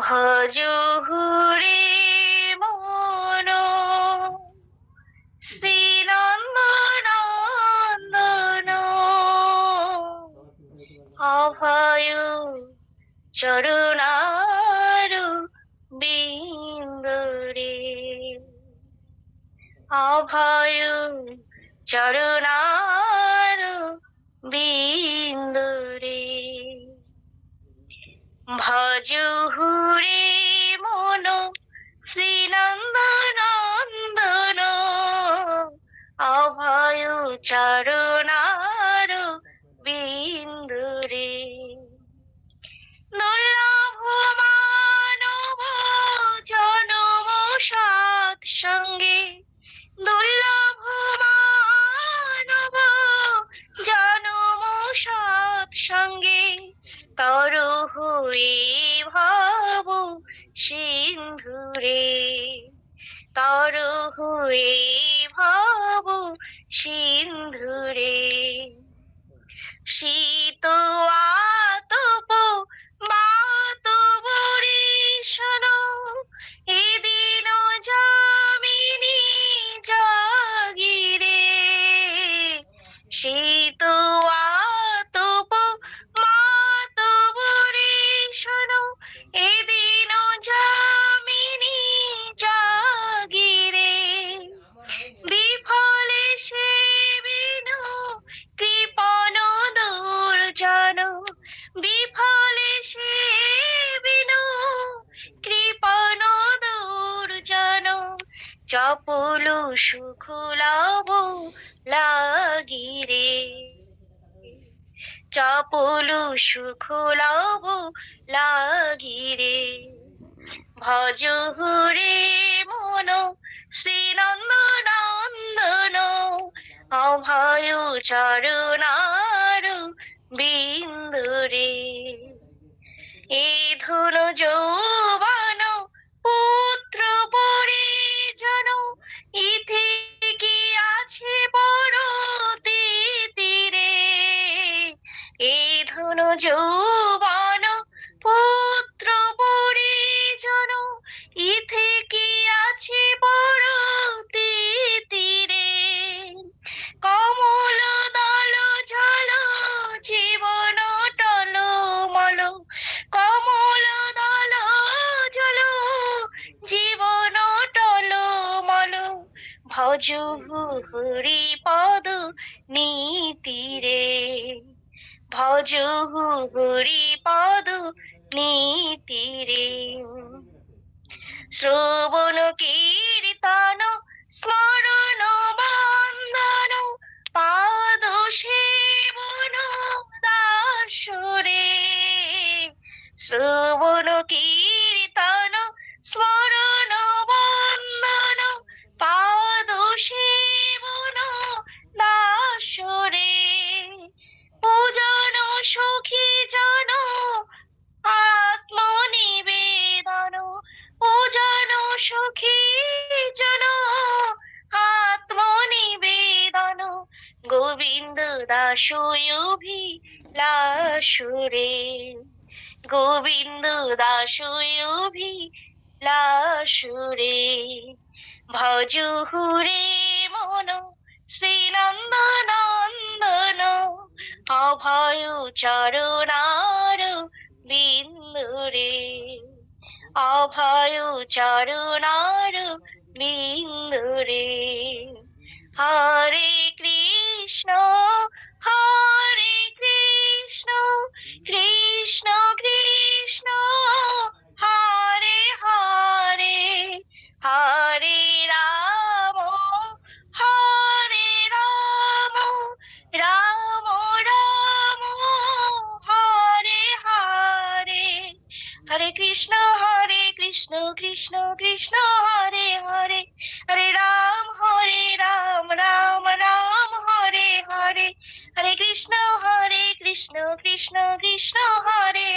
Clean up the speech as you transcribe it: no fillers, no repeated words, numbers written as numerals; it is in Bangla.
ভজহুরে মন শ্রীনন্দনন্দন অভয় চরণারু বিন্দুরে অভয় চরণারু বিন্দুরে ভজহুরে মন শ্রীনন্দনন্দন অভয় চরণার বিন্দুরে দুর্লভ মানব জনম সৎসঙ্গে দুর্লভ মানব জনম সৎসঙ্গে তর হয়ে ভাব সিন্ধুরে তর হয়ে ভাব সিন্ধুরে শীত আতপ মাতবরে শোনো এদিন যামিনী জাগিরে শীত আতপ মাতবরে শোনো এদিন যামিনী জাগিরে বিফলে সে বিনু কৃপণ দুর্জন বিফলে সে বিনু কৃপণ দুর্জন চপল সুখ লাভ লাগিরে চপল সুখ লাভ লাগিরে ভজহুরে মন শ্রীনন্দনন্দন অভয় চরণার বিন্দুরে এ ধন যৌবন পুত্র পরিজন ইথে কি আছে পরতে তীরে এ ধন যৌবন পুত্র পরিজন ইথে কি আছে পরতে তীরে কমল দল জল জীবন টল মল কমল দল জল জীবন টল মল ভজ হরি পদ নীতিরে ভজ হরি পদ নীতিরে শ্রবণ কীর্তন স্মরণ বন্দন পাদ সেবন দাসরে শ্রবণ কীর্তন স্মরণ বন্দন পাদ সেবন দাসরে পূজন সখী জন আত্মনিবেদন পূজন সখী জন আত্মনিবেদন গোবিন্দ দাস অভিলাষরে গোবিন্দ দাস অভিলাষরে ভজহুরে মন শ্রীনন্দনন্দন অভয় চরণার বিন্দুরে অভয় চরণার বিন্দুরে হরে কৃষ্ণ কৃষ্ণ কৃষ্ণ হরে হরে হরে রাম রাম রাম হরে হরে হরে কৃষ্ণ কৃষ্ণ কৃষ্ণ হরে হরে হরে রাম রাম রাম হরে হরে হরে কৃষ্ণ কৃষ্ণ কৃষ্ণ হরে